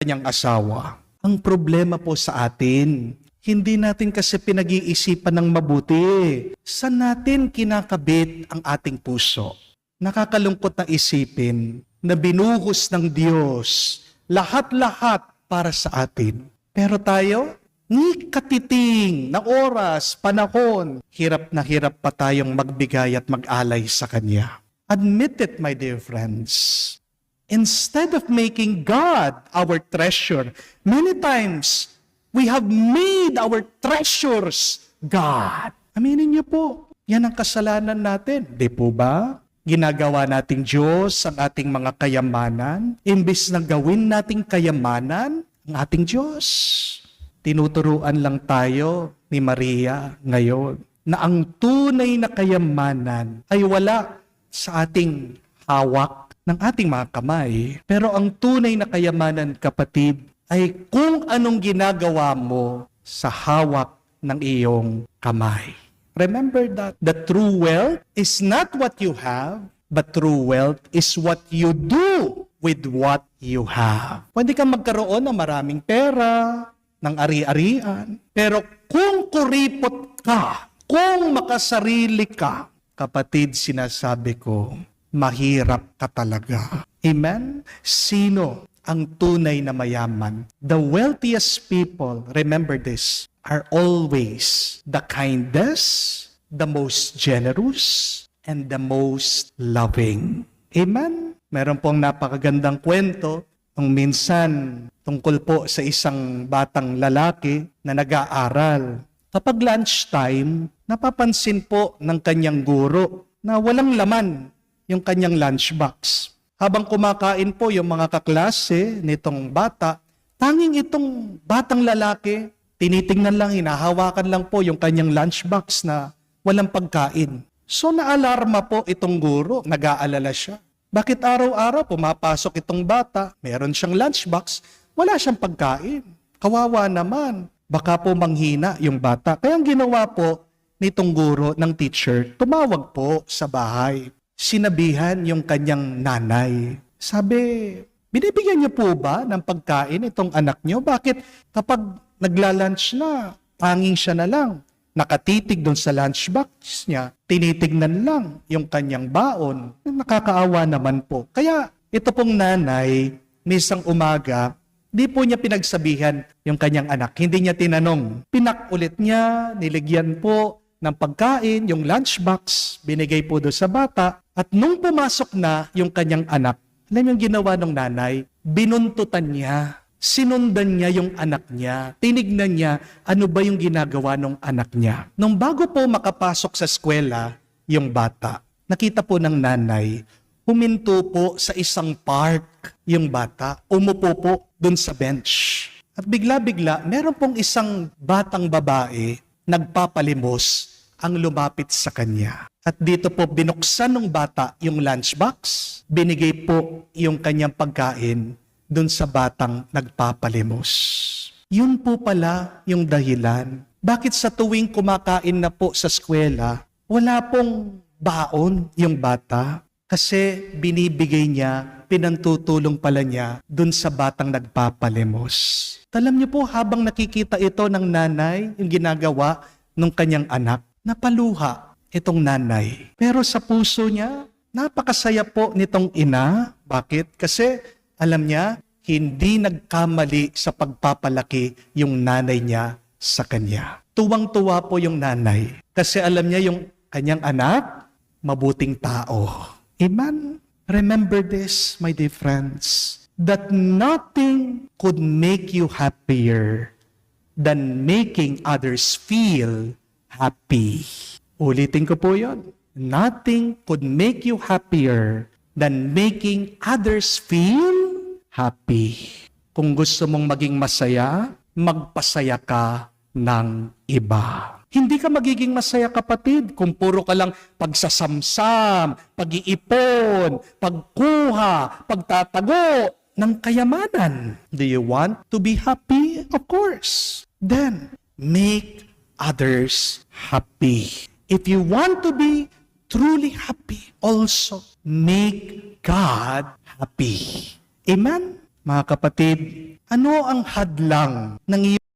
kanyang asawa. Ang problema po sa atin, hindi natin kasi pinag-iisipan ng mabuti. Saan natin kinakabit ang ating puso? Nakakalungkot na isipin na binuhos ng Diyos lahat-lahat para sa atin. Pero tayo, ni katiting na oras, panahon, hirap na hirap pa tayong magbigay at mag-alay sa Kanya. Admit it, my dear friends. Instead of making God our treasure, many times, we have made our treasures God. Aminin niyo po, yan ang kasalanan natin. Di po ba? Ginagawa nating Diyos ang ating mga kayamanan, imbis na gawin nating kayamanan ang ating Diyos. Tinuturuan lang tayo ni Maria ngayon na ang tunay na kayamanan ay wala sa ating hawak ng ating mga kamay. Pero ang tunay na kayamanan, kapatid, ay kung anong ginagawa mo sa hawak ng iyong kamay. Remember that the true wealth is not what you have, but true wealth is what you do with what you have. Pwede kang magkaroon ng maraming pera, ng ari-arian, pero kung kuripot ka, kung makasarili ka, kapatid, sinasabi ko, mahirap ka talaga. Amen? Sino ang tunay na mayaman? The wealthiest people, remember this, are always the kindest, the most generous, and the most loving. Amen? Meron pong napakagandang kwento nung minsan tungkol po sa isang batang lalaki na nag-aaral. Kapag lunchtime, napapansin po ng kanyang guro na walang laman yung kanyang lunchbox. Habang kumakain po yung mga kaklase nitong bata, tanging itong batang lalaki, tinitingnan lang, hinahawakan lang po yung kanyang lunchbox na walang pagkain. So naalarma po itong guro, nag-aalala siya. Bakit araw-araw pumapasok itong bata, meron siyang lunchbox, wala siyang pagkain. Kawawa naman, baka po manghina yung bata. Kaya ang ginawa po nitong guro ng teacher, tumawag po sa bahay. Sinabihan yung kanyang nanay. Sabi, binibigyan niyo po ba ng pagkain itong anak niyo? Bakit kapag nagla-lunch na, tanging siya na lang, nakatitig doon sa lunchbox niya, tinitignan lang yung kanyang baon. Nakakaawa naman po. Kaya ito pong nanay, misang umaga, di po niya pinagsabihan yung kanyang anak. Hindi niya tinanong. Pinakulit niya, niligyan po ng pagkain, yung lunchbox, binigay po doon sa bata. At nung pumasok na yung kanyang anak, alam yung ginawa ng nanay? Binuntutan niya. Sinundan niya yung anak niya. Tinignan niya ano ba yung ginagawa ng anak niya. Nung bago po makapasok sa eskwela, yung bata, nakita po ng nanay, huminto po sa isang park yung bata. Umupo po dun sa bench. At bigla-bigla, meron pong isang batang babae, nagpapalimos ang lumapit sa kanya. At dito po binuksan ng bata yung lunchbox, binigay po yung kanyang pagkain dun sa batang nagpapalimos. Yun po pala yung dahilan. Bakit sa tuwing kumakain na po sa eskwela, wala pong baon yung bata? Kasi binibigay niya, pinantutulong pala niya dun sa batang nagpapalimos. Alam niyo po, habang nakikita ito ng nanay, yung ginagawa ng kanyang anak, napaluha itong nanay. Pero sa puso niya, napakasaya po nitong ina. Bakit? Kasi alam niya, hindi nagkamali sa pagpapalaki yung nanay niya sa kanya. Tuwang-tuwa po yung nanay. Kasi alam niya yung kanyang anak, mabuting tao. Amen? Remember this, my dear friends, that nothing could make you happier than making others feel happy. Ulitin ko po yun. Nothing could make you happier than making others feel happy. Kung gusto mong maging masaya, magpasaya ka ng iba. Hindi ka magiging masaya, kapatid, kung puro ka lang pagsasamsam, pag-iipon, pagkuha, pagtatago ng kayamanan. Do you want to be happy? Of course. Then, make others happy. If you want to be truly happy, also make God happy. Amen? Mga kapatid, ano ang hadlang ng